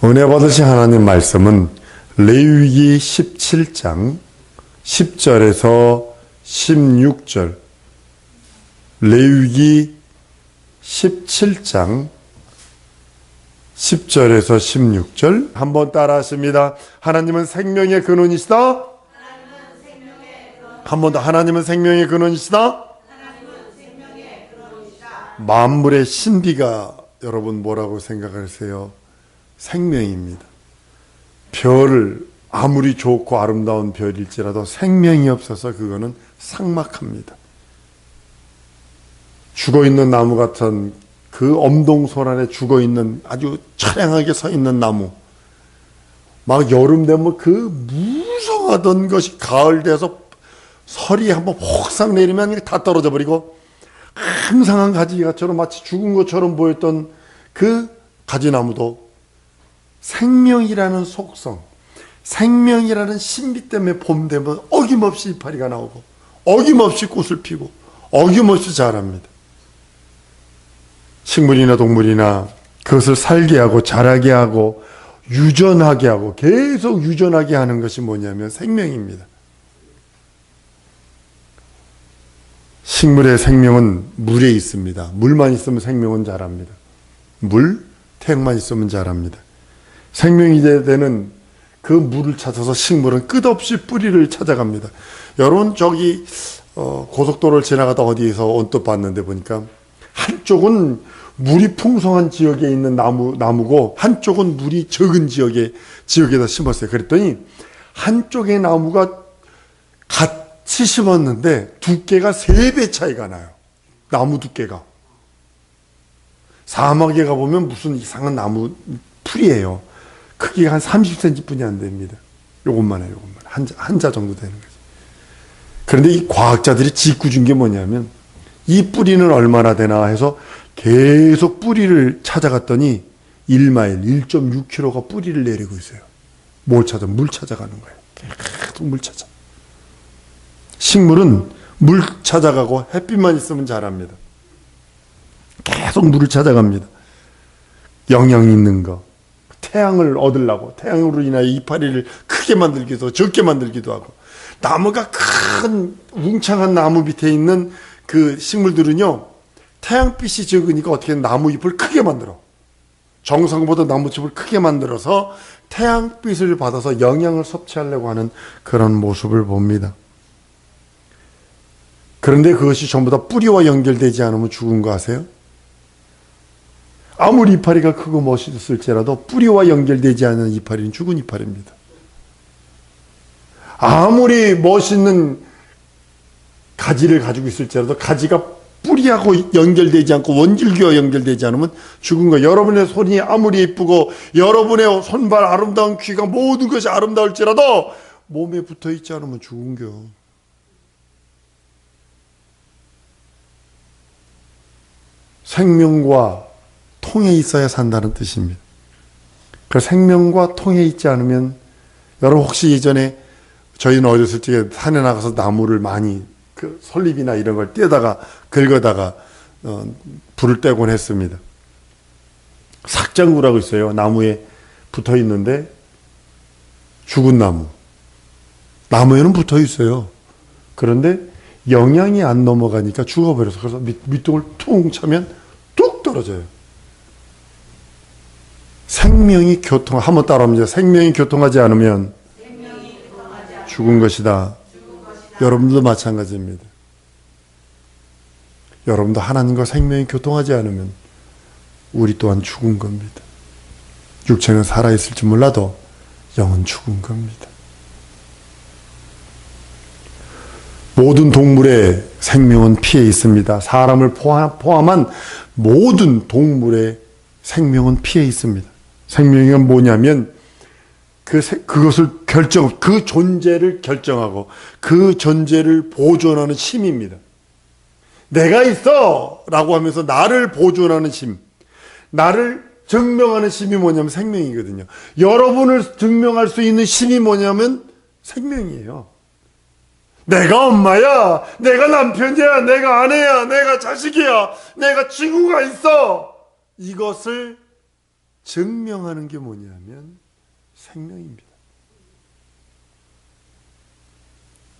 은혜 받으신 하나님 말씀은 레위기 17장 10절에서 16절, 레위기 17장 10절에서 16절 한번 따라 하십니다. 하나님은 생명의 근원이시다. 한 번 더. 하나님은 생명의 근원이시다. 만물의 신비가 여러분 뭐라고 생각하세요? 생명입니다. 별을 아무리 좋고 아름다운 별일지라도 생명이 없어서 그거는 삭막합니다. 죽어있는 나무 같은 그 엄동설 안에 죽어있는 아주 처량하게 서 있는 나무, 막 여름 되면 그 무성하던 것이 가을 돼서 설이 한번 폭삭 내리면 다 떨어져 버리고 항상한 가지가처럼 마치 죽은 것처럼 보였던 그 가지나무도 생명이라는 속성, 생명이라는 신비 때문에 봄 되면 어김없이 이파리가 나오고 어김없이 꽃을 피고 어김없이 자랍니다. 식물이나 동물이나 그것을 살게 하고 자라게 하고 유전하게 하고 계속 유전하게 하는 것이 뭐냐면 생명입니다. 식물의 생명은 물에 있습니다. 물만 있으면 생명은 자랍니다. 물, 태양만 있으면 자랍니다. 생명이 되는 그 물을 찾아서 식물은 끝없이 뿌리를 찾아갑니다. 여러분 저기 고속도로를 지나가다 어디에서 언뜻 봤는데 보니까 한쪽은 물이 풍성한 지역에 있는 나무고 한쪽은 물이 적은 지역에다 심었어요. 그랬더니 한쪽의 나무가 같이 심었는데 두께가 3배 차이가 나요. 나무 두께가. 사막에 가보면 무슨 이상한 나무 풀이에요. 크기가 한 30cm 뿐이 안 됩니다. 요것만 해요. 한자 정도 되는 거죠. 그런데 이 과학자들이 짓궂은 게 뭐냐면 이 뿌리는 얼마나 되나 해서 계속 뿌리를 찾아갔더니 1마일, 1.6km가 뿌리를 내리고 있어요. 뭘 찾아? 물 찾아가는 거예요. 계속 물 찾아. 식물은 물 찾아가고 햇빛만 있으면 자랍니다. 계속 물을 찾아갑니다. 영양 있는 거. 태양을 얻으려고 태양으로 인하여 이파리를 크게 만들기도 적게 만들기도 하고, 나무가 큰 웅창한 나무 밑에 있는 그 식물들은요 태양빛이 적으니까 어떻게 나무 잎을 크게 만들어, 정상보다 나무잎을 크게 만들어서 태양빛을 받아서 영양을 섭취하려고 하는 그런 모습을 봅니다. 그런데 그것이 전부 다 뿌리와 연결되지 않으면 죽은 거 아세요? 아무리 이파리가 크고 멋있을지라도 뿌리와 연결되지 않은 이파리는 죽은 이파리입니다. 아무리 멋있는 가지를 가지고 있을지라도 가지가 뿌리하고 연결되지 않고 원줄기와 연결되지 않으면 죽은 거예요. 여러분의 손이 아무리 예쁘고 여러분의 손발 아름다운 귀가 모든 것이 아름다울지라도 몸에 붙어있지 않으면 죽은 거예요. 생명과 통해 있어야 산다는 뜻입니다. 그 생명과 통해 있지 않으면, 여러분 혹시 예전에 저희는 어렸을 적에 산에 나가서 나무를 많이 그 솔잎이나 이런 걸 떼다가 긁어다가 불을 떼곤 했습니다. 삭장구라고 있어요. 나무에 붙어 있는데 죽은 나무. 나무에는 붙어 있어요. 그런데 영양이 안 넘어가니까 죽어버려서, 그래서 밑둥을 퉁 차면 뚝 떨어져요. 생명이 한번 따라합니다. 생명이 교통하지 않으면 죽은 것이다. 여러분도 마찬가지입니다. 여러분도 하나님과 생명이 교통하지 않으면 우리 또한 죽은 겁니다. 육체는 살아있을지 몰라도 영은 죽은 겁니다. 모든 동물의 생명은 피에 있습니다. 사람을 포함한 모든 동물의 생명은 피에 있습니다. 생명이 뭐냐면 그것을 그 존재를 결정하고 그 존재를 보존하는 힘입니다. 내가 있어! 라고 하면서 나를 보존하는 힘, 나를 증명하는 힘이 뭐냐면 생명이거든요. 여러분을 증명할 수 있는 힘이 뭐냐면 생명이에요. 내가 엄마야, 내가 남편이야, 내가 아내야, 내가 자식이야, 내가 친구가 있어. 이것을 증명하는 게 뭐냐면 생명입니다.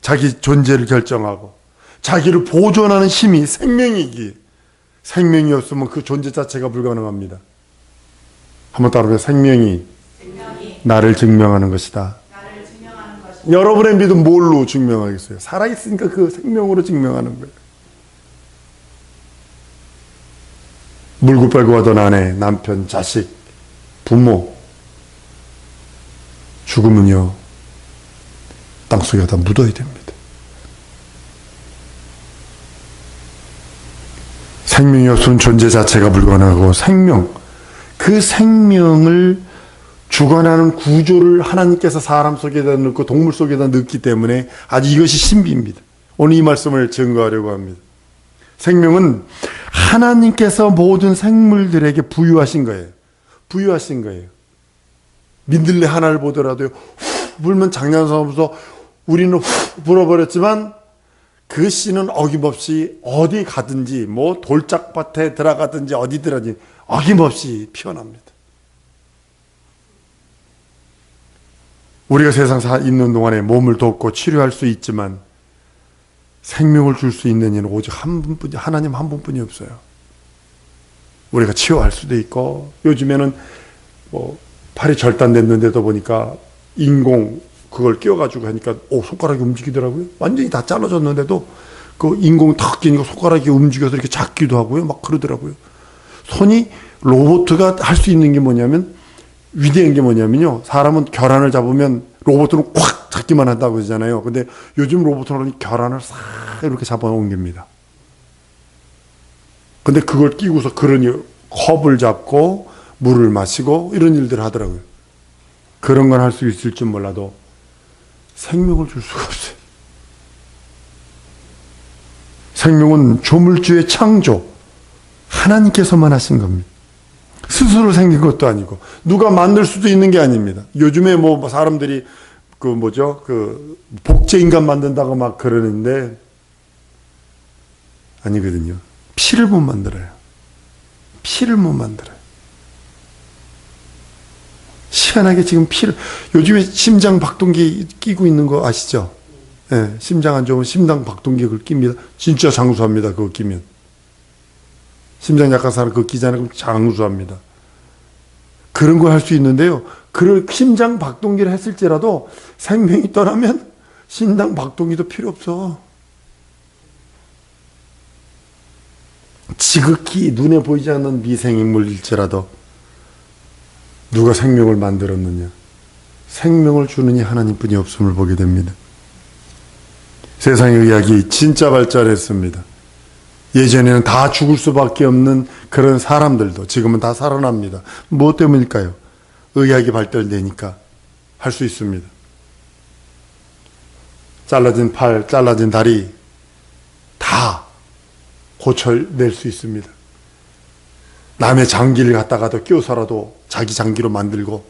자기 존재를 결정하고 자기를 보존하는 힘이 생명이기에, 생명이 없으면 그 존재 자체가 불가능합니다. 한번 따라해보세요. 생명이 나를 증명하는 것이다. 여러분의 믿음 뭘로 증명하겠어요? 살아있으니까 그 생명으로 증명하는 거예요. 물고 빨고 하던 아내, 남편, 자식, 부모, 죽으면요 땅속에 다 묻어야 됩니다. 생명이 없으면 존재 자체가 불가능하고, 그 생명을 주관하는 구조를 하나님께서 사람 속에다 넣고 동물 속에다 넣기 때문에 아주 이것이 신비입니다. 오늘 이 말씀을 증거하려고 합니다. 생명은 하나님께서 모든 생물들에게 부유하신 거예요. 부유하신 거예요. 민들레 하나를 보더라도 후 불면 장난삼아서 우리는 후 불어버렸지만 그 씨는 어김없이 어디 가든지, 뭐 돌짝밭에 들어가든지 어디 들어가든지 어김없이 피어납니다. 우리가 세상 있는 동안에 몸을 돕고 치료할 수 있지만 생명을 줄 수 있는 이는 오직 한 분뿐이, 하나님 한 분뿐이 없어요. 우리가 치료할 수도 있고, 요즘에는 뭐 팔이 절단됐는데도 보니까 인공 그걸 끼워가지고 하니까 손가락이 움직이더라고요. 완전히 다 잘라졌는데도 그 인공 탁 끼니까 손가락이 움직여서 이렇게 작기도 하고요. 막 그러더라고요. 손이, 로봇가 할 수 있는 게 뭐냐면, 위대한 게 뭐냐면요, 사람은 결함을 잡으면 로봇은 콱 잡기만 한다고 그러잖아요. 근데 요즘 로봇은 결함을 싹 이렇게 잡아 옮깁니다. 근데 그걸 끼고서 그러니 컵을 잡고 물을 마시고 이런 일들을 하더라고요. 그런 건 할 수 있을 줄 몰라도 생명을 줄 수가 없어요. 생명은 조물주의 창조, 하나님께서만 하신 겁니다. 스스로 생긴 것도 아니고 누가 만들 수도 있는 게 아닙니다. 요즘에 뭐 사람들이 그 복제인간 만든다고 막 그러는데 아니거든요. 피를 못 만들어요. 피를 못 만들어요. 희한하게 지금 요즘에 심장 박동기 끼고 있는 거 아시죠? 네, 심장 안 좋으면 심장 박동기 그걸 낍니다. 진짜 장수합니다. 그거 끼면. 심장 약한 사람 그거 끼잖아요. 그럼 장수합니다. 그런 걸 할 수 있는데요. 심장 박동기를 했을지라도 생명이 떠나면 심장 박동기도 필요 없어. 지극히 눈에 보이지 않는 미생물일지라도 누가 생명을 만들었느냐? 생명을 주느니 하나님뿐이 없음을 보게 됩니다. 세상의 의학이 진짜 발전했습니다. 예전에는 다 죽을 수밖에 없는 그런 사람들도 지금은 다 살아납니다. 무엇 때문일까요? 의학이 발달되니까 할 수 있습니다. 잘라진 팔, 잘라진 다리 다 고쳐낼 수 있습니다. 남의 장기를 갖다가도 끼워서라도 자기 장기로 만들고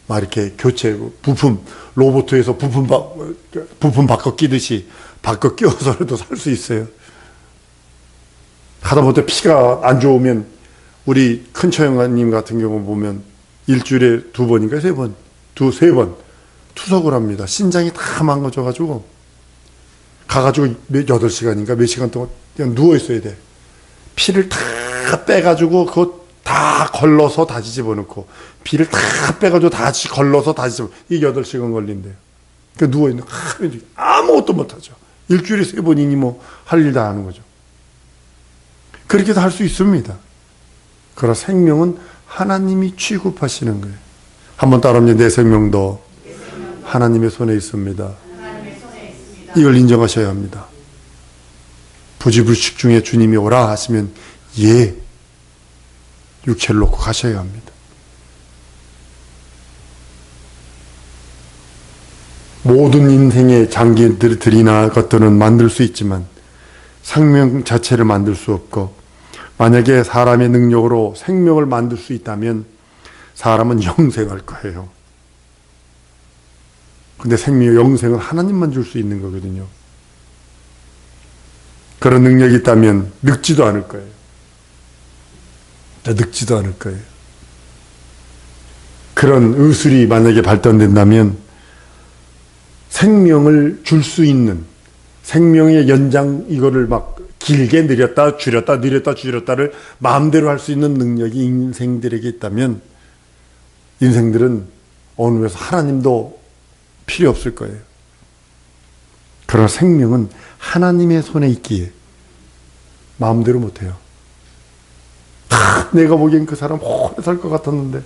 막 이렇게 교체, 부품, 로봇에서 부품 바꿔 끼듯이 바꿔 끼워서라도 살 수 있어요. 하다못해 피가 안 좋으면 우리 큰 처형님 같은 경우 보면 일주일에 2번인가 3번, 3번 투석을 합니다. 신장이 다 망가져가지고 가가지고 8시간인가 몇 시간 동안 그냥 누워있어야 돼. 피를 다 빼가지고 그거 다 걸러서 다시 집어넣고 피를 다 빼가지고 다시 걸러서 다시 집어넣고 이게 8시간 걸린대요. 그러니까 누워있는 아무것도 못하죠. 일주일에 3번이니 뭐 할 일 다 하는 거죠. 그렇게도 할 수 있습니다. 그러나 생명은 하나님이 취급하시는 거예요. 한번 따라합니다. 내 생명도 하나님의 손에 있습니다. 이걸 인정하셔야 합니다. 부지불식 중에 주님이 오라 하시면 예, 육체를 놓고 가셔야 합니다. 모든 인생의 장기들이나 것들은 만들 수 있지만 생명 자체를 만들 수 없고, 만약에 사람의 능력으로 생명을 만들 수 있다면 사람은 영생할 거예요. 근데 영생은 하나님만 줄 수 있는 거거든요. 그런 능력이 있다면 늙지도 않을 거예요. 늙지도 않을 거예요. 그런 의술이 만약에 발전된다면 생명을 줄 수 있는, 생명의 연장, 이거를 막 길게 늘렸다 줄였다 늘렸다 줄였다를 마음대로 할 수 있는 능력이 인생들에게 있다면 인생들은 어느 면에서 하나님도 필요 없을 거예요. 그러나 생명은 하나님의 손에 있기에 마음대로 못해요. 내가 보기엔 그 사람 오래 살 것 같았는데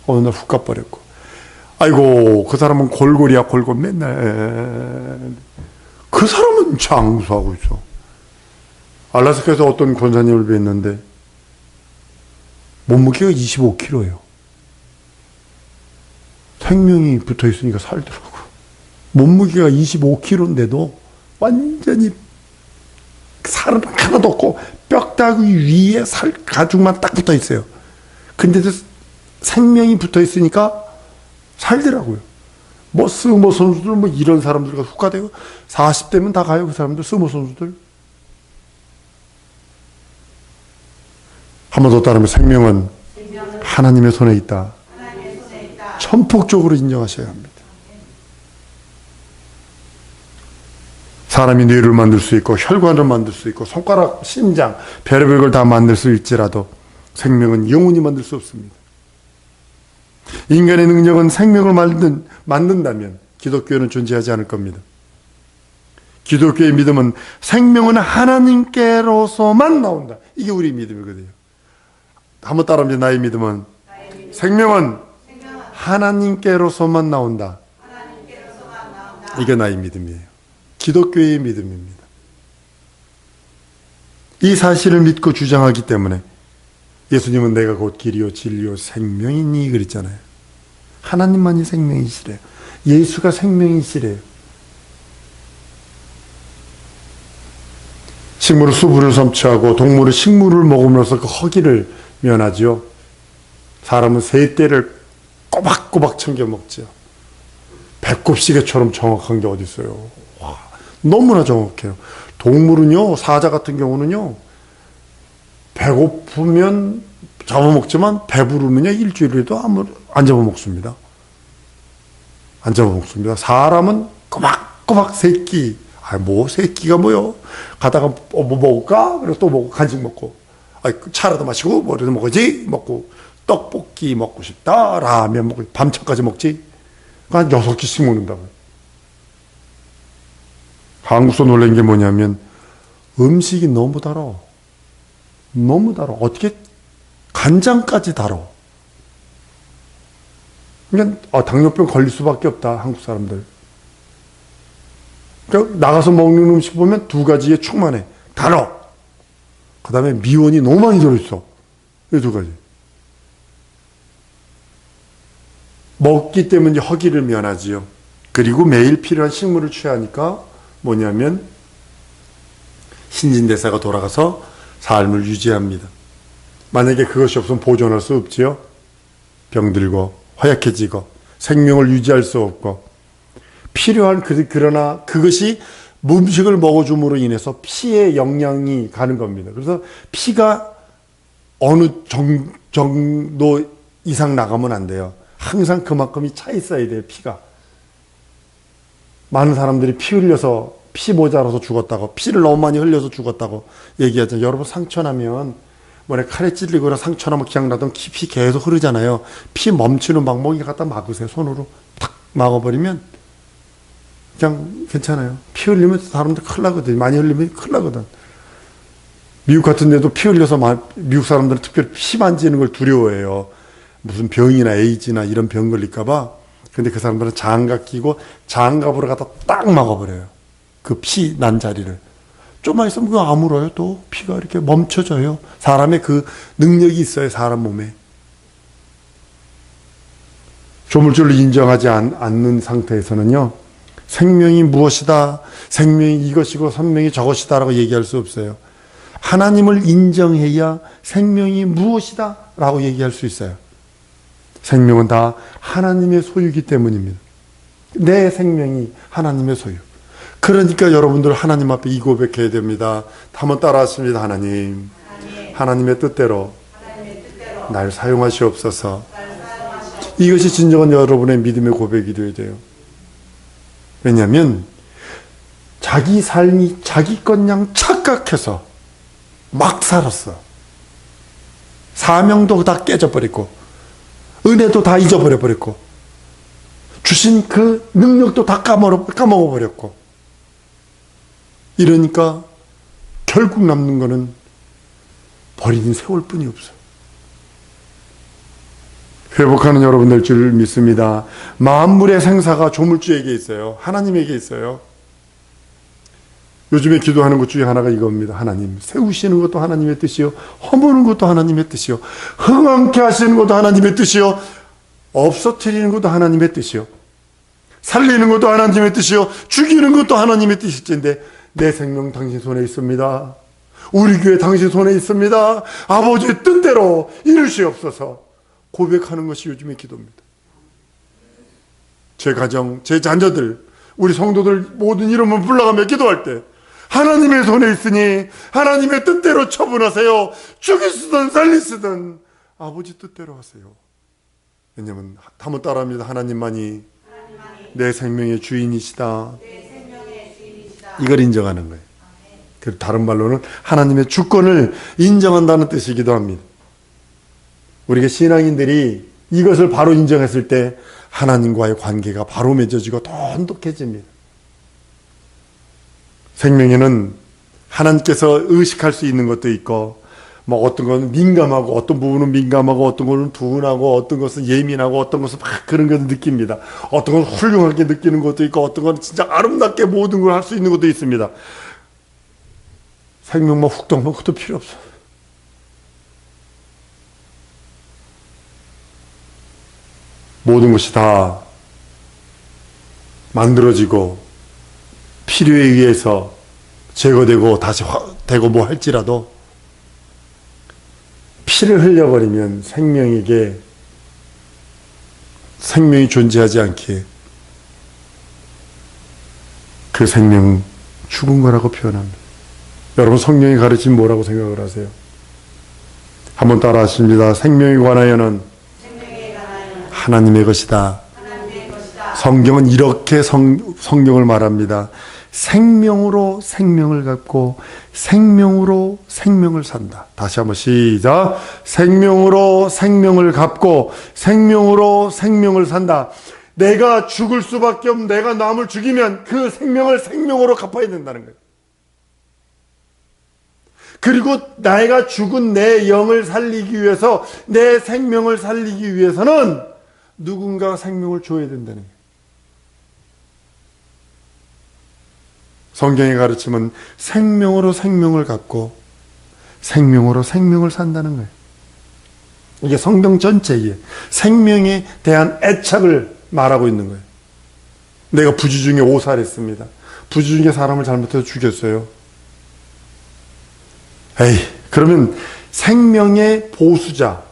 어느 날 훅 가버렸고, 아이고 그 사람은 골골이야 골골, 맨날 그 사람은 장수하고 있어. 알라스카에서 어떤 권사님을 뵀는데 몸무게가 25kg예요. 생명이 붙어있으니까 살더라고. 몸무게가 25kg인데도 완전히 살은 하나도 없고 뼈다귀 위에 살 가죽만 딱 붙어있어요. 근데도 생명이 붙어있으니까 살더라고요. 뭐 스모 선수들 뭐 이런 사람들과 훅가되고 40대면 다 가요. 그 사람들 스모 선수들. 한 번 더 따르면 생명은 하나님의 손에 있다. 전폭적으로 인정하셔야 합니다. 사람이 뇌를 만들 수 있고 혈관을 만들 수 있고 손가락, 심장, 별의별 걸 다 만들 수 있지라도 생명은 영원히 만들 수 없습니다. 인간의 능력은 생명을 만든다면 기독교는 존재하지 않을 겁니다. 기독교의 믿음은 생명은 하나님께로서만 나온다. 이게 우리 믿음이거든요. 한번 따라하면 나의 믿음은 생명은 하나님께로서만 나온다. 이게 나의 믿음이에요. 기독교의 믿음입니다. 이 사실을 믿고 주장하기 때문에 예수님은 내가 곧 길이요 진리요 생명이니 그랬잖아요. 하나님만이 생명이시래요. 예수가 생명이시래요. 식물은 수분을 섭취하고 동물은 식물을 먹음으로써 그 허기를 면하지요. 사람은 세대를 꼬박꼬박 챙겨 먹죠. 배꼽시계처럼 정확한 게 어디 있어요. 와, 너무나 정확해요. 동물은요, 사자 같은 경우는요, 배고프면 잡아먹지만 배부르면요 일주일에도 안 잡아먹습니다. 안 잡아먹습니다. 사람은 꼬박꼬박 세끼, 뭐 세끼가 뭐요? 가다가 뭐 먹을까? 그래서 또 먹고 간식 먹고, 차라도 마시고 뭐라도 먹어야지 먹고, 떡볶이 먹고 싶다, 라면 먹고 밤참까지 먹지. 한 6끼씩 먹는다고요. 한국서 놀란 게 뭐냐면 음식이 너무 달아. 너무 달아. 어떻게 간장까지 달아. 그러니까 당뇨병 걸릴 수밖에 없다. 한국 사람들. 그러니까 나가서 먹는 음식 보면 2가지에 충만해. 달아. 그 다음에 미원이 너무 많이 들어있어. 이 2가지. 먹기 때문에 허기를 면하지요. 그리고 매일 필요한 식물을 취하니까 뭐냐면 신진대사가 돌아가서 삶을 유지합니다. 만약에 그것이 없으면 보존할 수 없지요. 병들고 허약해지고 생명을 유지할 수 없고 필요한 그러나 그것이 음식을 먹어줌으로 인해서 피에 영향이 가는 겁니다. 그래서 피가 어느 정도 이상 나가면 안 돼요. 항상 그만큼이 차 있어야 돼요. 피가. 많은 사람들이 피 흘려서 피 모자라서 죽었다고, 피를 너무 많이 흘려서 죽었다고 얘기하죠. 여러분 상처나면 뭐래 칼에 찔리거나 상처나면 그냥 나던 피 계속 흐르잖아요. 피 멈추는 방법이 갖다 막으세요. 손으로 탁 막아버리면 그냥 괜찮아요. 피 흘리면 사람들 큰일 나거든. 많이 흘리면 큰일 나거든. 미국 같은 데도 피 흘려서 미국 사람들은 특별히 피 만지는 걸 두려워해요. 무슨 병이나 에이즈나 이런 병 걸릴까봐. 근데 그 사람들은 장갑 끼고 장갑으로 갖다 딱 막아버려요. 그 피 난 자리를. 좀만 있으면 그거 아물어요. 또 피가 이렇게 멈춰져요. 사람의 그 능력이 있어요. 사람 몸에. 조물주를 인정하지 않는 상태에서는요. 생명이 무엇이다. 생명이 이것이고 생명이 저것이다 라고 얘기할 수 없어요. 하나님을 인정해야 생명이 무엇이다 라고 얘기할 수 있어요. 생명은 다 하나님의 소유이기 때문입니다. 내 생명이 하나님의 소유. 그러니까 여러분들 하나님 앞에 이 고백해야 됩니다. 한번 따라하십니다. 하나님의 뜻대로 날 사용하시옵소서. 이것이 진정한 여러분의 믿음의 고백이 되어야 돼요. 왜냐하면 자기 삶이 자기 것냥 착각해서 막 살았어. 사명도 다 깨져버렸고 은혜도 다 잊어버려버렸고 주신 그 능력도 다 까먹어버렸고, 이러니까 결국 남는 거는 버린 세월뿐이 없어. 회복하는 여러분 될 줄 믿습니다. 만물의 생사가 조물주에게 있어요. 하나님에게 있어요. 요즘에 기도하는 것 중에 하나가 이겁니다. 하나님, 세우시는 것도 하나님의 뜻이요, 허무는 것도 하나님의 뜻이요, 흥황케 하시는 것도 하나님의 뜻이요, 없어뜨리는 것도 하나님의 뜻이요, 살리는 것도 하나님의 뜻이요, 죽이는 것도 하나님의 뜻일진데 내 생명 당신 손에 있습니다. 우리 교회 당신 손에 있습니다. 아버지의 뜻대로 이루시옵소서 고백하는 것이 요즘의 기도입니다. 제 가정, 제 자녀들, 우리 성도들 모든 이름을 불러가며 기도할 때 하나님의 손에 있으니 하나님의 뜻대로 처분하세요. 죽이시든 살리시든 아버지 뜻대로 하세요. 왜냐하면 한번 따라합니다. 하나님만이 내 생명의 주인이시다. 이걸 인정하는 거예요. 다른 말로는 하나님의 주권을 인정한다는 뜻이기도 합니다. 우리가 신앙인들이 이것을 바로 인정했을 때 하나님과의 관계가 바로 맺어지고 더 돈독해집니다. 생명에는 하나님께서 의식할 수 있는 것도 있고, 뭐 어떤 건 민감하고, 어떤 부분은 민감하고, 어떤 것은 둔하고, 어떤 것은 예민하고, 어떤 것은 막 그런 것을 느낍니다. 어떤 건 훌륭하게 느끼는 것도 있고, 어떤 건 진짜 아름답게 모든 걸 할 수 있는 것도 있습니다. 생명만 훅 떠면 그것도 필요 없어. 모든 것이 다 만들어지고 필요에 의해서 제거되고 다시 되고 뭐 할지라도 피를 흘려버리면 생명이 존재하지 않기에 그 생명은 죽은 거라고 표현합니다. 여러분, 성령이 가르치면 뭐라고 생각을 하세요? 한번 따라 하십니다. 생명에 관하여는 하나님의 것이다. 성경은 이렇게 성경을 말합니다. 생명으로 생명을 갖고 생명으로 생명을 산다. 다시 한번 시작. 생명으로 생명을 갖고 생명으로 생명을 산다. 내가 죽을 수밖에 없는, 내가 남을 죽이면 그 생명을 생명으로 갚아야 된다는 거예요. 그리고 내가 죽은 내 영을 살리기 위해서, 내 생명을 살리기 위해서는 누군가가 생명을 줘야 된다는 거예요. 성경의 가르침은 생명으로 생명을 갖고 생명으로 생명을 산다는 거예요. 이게 성경 전체에 생명에 대한 애착을 말하고 있는 거예요. 내가 부주 중에 오살했습니다. 부주 중에 사람을 잘못해서 죽였어요. 에이, 그러면 생명의 보수자,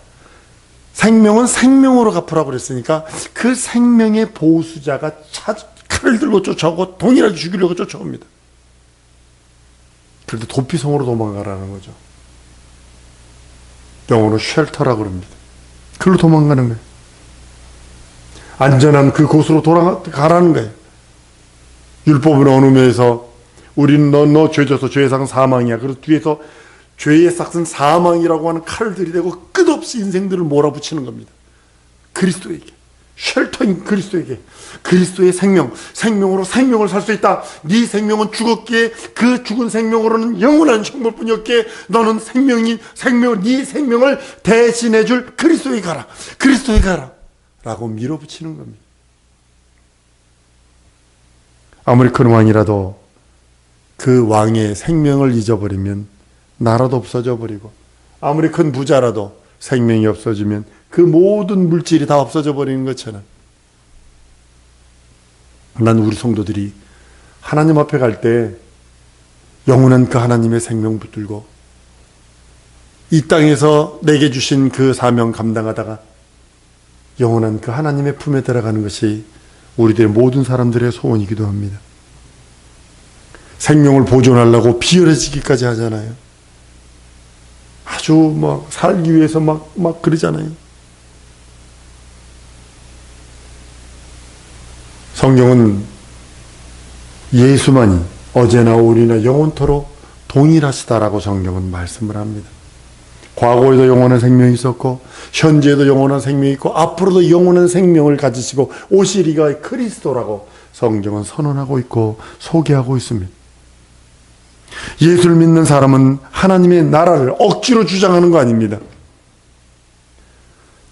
생명은 생명으로 갚으라고 그랬으니까 그 생명의 보수자가 칼을 들고 쫓아오고 동일하게 죽이려고 쫓아옵니다. 그래도 도피성으로 도망가라는 거죠. 영어로 쉘터라고 그럽니다. 그걸로 도망가는 거예요. 안전한 그곳으로 돌아가라는 거예요. 율법은 어느 면에서 우리는 너 죄져서 죄상 사망이야. 그래서 뒤에서 죄의 삭은 사망이라고 하는 칼을 들이대고 끝없이 인생들을 몰아붙이는 겁니다. 그리스도에게, 쉘터인 그리스도에게, 그리스도의 생명으로 생명을 살 수 있다. 네 생명은 죽었기에 그 죽은 생명으로는 영원한 형벌뿐이었기에 너는 네 생명을 대신해 줄 그리스도에 가라. 그리스도에 가라. 라고 밀어붙이는 겁니다. 아무리 큰 왕이라도 그 왕의 생명을 잊어버리면 나라도 없어져 버리고, 아무리 큰 부자라도 생명이 없어지면 그 모든 물질이 다 없어져 버리는 것처럼, 난 우리 성도들이 하나님 앞에 갈 때 영원한 그 하나님의 생명 붙들고 이 땅에서 내게 주신 그 사명 감당하다가 영원한 그 하나님의 품에 들어가는 것이 우리들의 모든 사람들의 소원이기도 합니다. 생명을 보존하려고 비열해지기까지 하잖아요. 아주 살기 위해서 막 그러잖아요. 성경은 예수만이 어제나 오늘이나 영원토록 동일하시다라고 성경은 말씀을 합니다. 과거에도 영원한 생명이 있었고 현재에도 영원한 생명이 있고 앞으로도 영원한 생명을 가지시고 오시리가 그리스도라고 성경은 선언하고 있고 소개하고 있습니다. 예수를 믿는 사람은 하나님의 나라를 억지로 주장하는 거 아닙니다.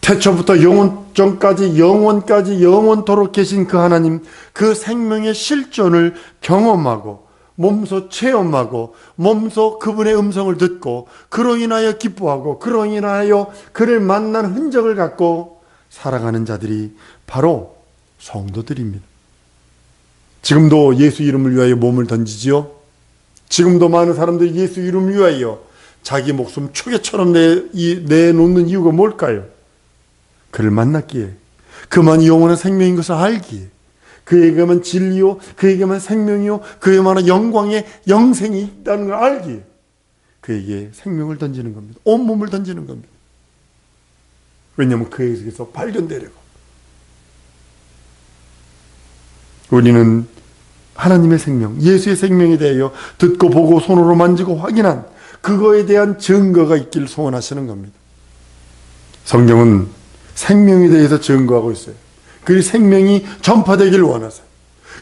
태초부터 영원전까지 영원까지 영원토록 계신 그 하나님, 그 생명의 실존을 경험하고 몸소 체험하고 몸소 그분의 음성을 듣고 그로 인하여 기뻐하고 그로 인하여 그를 만난 흔적을 갖고 살아가는 자들이 바로 성도들입니다. 지금도 예수 이름을 위하여 몸을 던지지요. 지금도 많은 사람들이 예수 이름을 위하여 자기 목숨 초계처럼 내놓는 이유가 뭘까요? 그를 만났기에, 그만이 영원한 생명인 것을 알기에, 그에게만 진리요, 그에게만 생명이요, 그에게만 영광의 영생이 있다는 걸 알기에 그에게 생명을 던지는 겁니다. 온몸을 던지는 겁니다. 왜냐하면 그에게서 발견되려고. 우리는 하나님의 생명, 예수의 생명에 대하여 듣고 보고 손으로 만지고 확인한 그거에 대한 증거가 있기를 소원하시는 겁니다. 성경은 생명에 대해서 증거하고 있어요. 그 생명이 전파되기를 원하세요.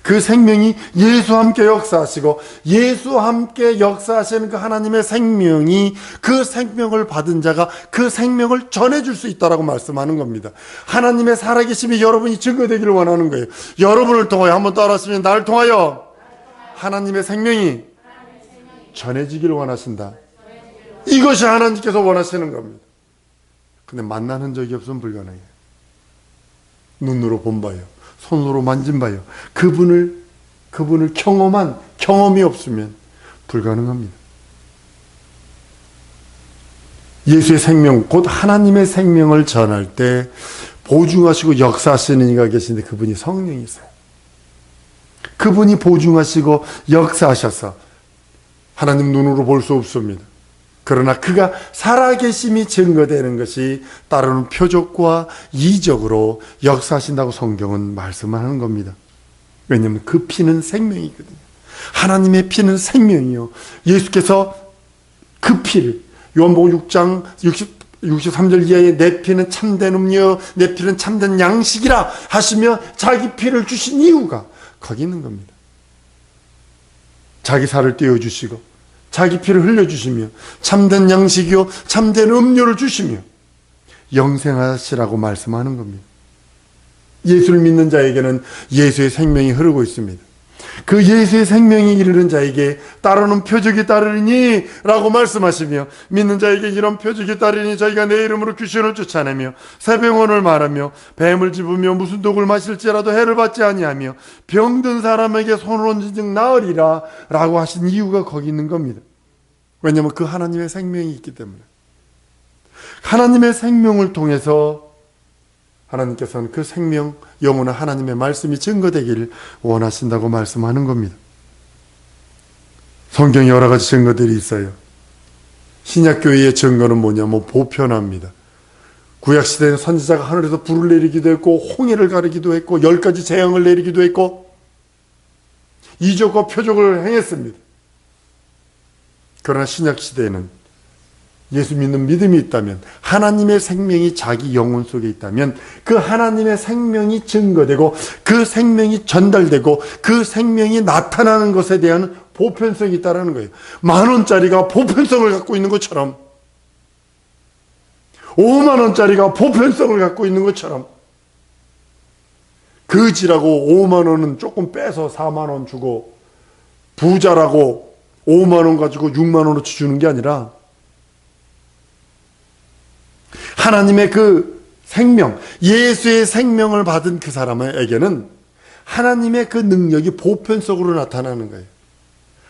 그 생명이 예수와 함께 역사하시고 예수와 함께 역사하시는 그 하나님의 생명이 그 생명을 받은 자가 그 생명을 전해줄 수 있다라고 말씀하는 겁니다. 하나님의 살아계심이 여러분이 증거되기를 원하는 거예요. 여러분을 통하여, 한번 따라하시면, 나를 통하여 하나님의 생명이 전해지기를 원하신다. 이것이 하나님께서 원하시는 겁니다. 근데 만나는 적이 없으면 불가능해요. 눈으로 본 바요, 손으로 만진 바요, 그분을 경험한 경험이 없으면 불가능합니다. 예수의 생명, 곧 하나님의 생명을 전할 때 보증하시고 역사하시는 이가 계신데 그분이 성령이세요. 그분이 보증하시고 역사하셔서 하나님 눈으로 볼 수 없습니다. 그러나 그가 살아계심이 증거되는 것이 따르는 표적과 이적으로 역사하신다고 성경은 말씀하는 겁니다. 왜냐하면 그 피는 생명이거든요. 하나님의 피는 생명이요. 예수께서 그 피를 요한복음 6장 63절 이하에 내 피는 참된 음료, 내 피는 참된 양식이라 하시며 자기 피를 주신 이유가 거기 있는 겁니다. 자기 살을 떼어주시고 자기 피를 흘려주시며 참된 양식이요 참된 음료를 주시며 영생하시라고 말씀하는 겁니다. 예수를 믿는 자에게는 예수의 생명이 흐르고 있습니다. 그 예수의 생명이 이르는 자에게 따르는 표적이 따르리니 라고 말씀하시며, 믿는 자에게 이런 표적이 따르니 저희가 내 이름으로 귀신을 쫓아내며 새병원을 말하며 뱀을 집으며 무슨 독을 마실지라도 해를 받지 아니하며 병든 사람에게 손을 얹은 즉 나으리라 라고 하신 이유가 거기 있는 겁니다. 왜냐하면 그 하나님의 생명이 있기 때문에. 하나님의 생명을 통해서 하나님께서는 그 생명, 영원한 하나님의 말씀이 증거되기를 원하신다고 말씀하는 겁니다. 성경에 여러 가지 증거들이 있어요. 신약교회의 증거는 뭐냐면 보편화입니다. 구약시대에는 선지자가 하늘에서 불을 내리기도 했고 홍해를 가르기도 했고 10가지 재앙을 내리기도 했고 이적과 표적을 행했습니다. 그러나 신약시대에는 예수 믿는 믿음이 있다면, 하나님의 생명이 자기 영혼 속에 있다면 그 하나님의 생명이 증거되고 그 생명이 전달되고 그 생명이 나타나는 것에 대한 보편성이 있다는 거예요. 10,000원짜리가 보편성을 갖고 있는 것처럼, 50,000원짜리가 보편성을 갖고 있는 것처럼, 거지라고 50,000원은 조금 빼서 40,000원 주고 부자라고 50,000원 가지고 60,000원어치 주는 게 아니라 하나님의 그 생명, 예수의 생명을 받은 그 사람에게는 하나님의 그 능력이 보편적으로 나타나는 거예요.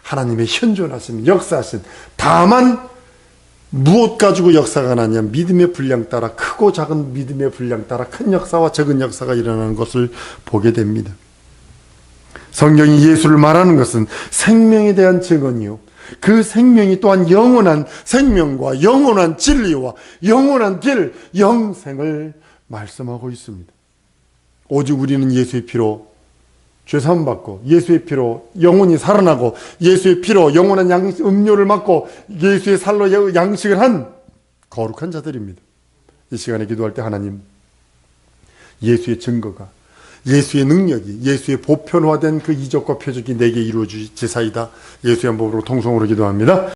하나님의 현존하심, 역사하심. 다만 무엇 가지고 역사가 나냐, 믿음의 분량 따라, 크고 작은 믿음의 분량 따라 큰 역사와 적은 역사가 일어나는 것을 보게 됩니다. 성경이 예수를 말하는 것은 생명에 대한 증언이요, 그 생명이 또한 영원한 생명과 영원한 진리와 영원한 길, 영생을 말씀하고 있습니다. 오직 우리는 예수의 피로 죄사함 받고 예수의 피로 영혼이 살아나고 예수의 피로 영원한 음료를 맞고 예수의 살로 양식을 한 거룩한 자들입니다. 이 시간에 기도할 때 하나님, 예수의 증거가, 예수의 능력이, 예수의 보편화된 그 이적과 표적이 내게 이루어지사이다. 예수의 한법으로 통성으로 기도합니다.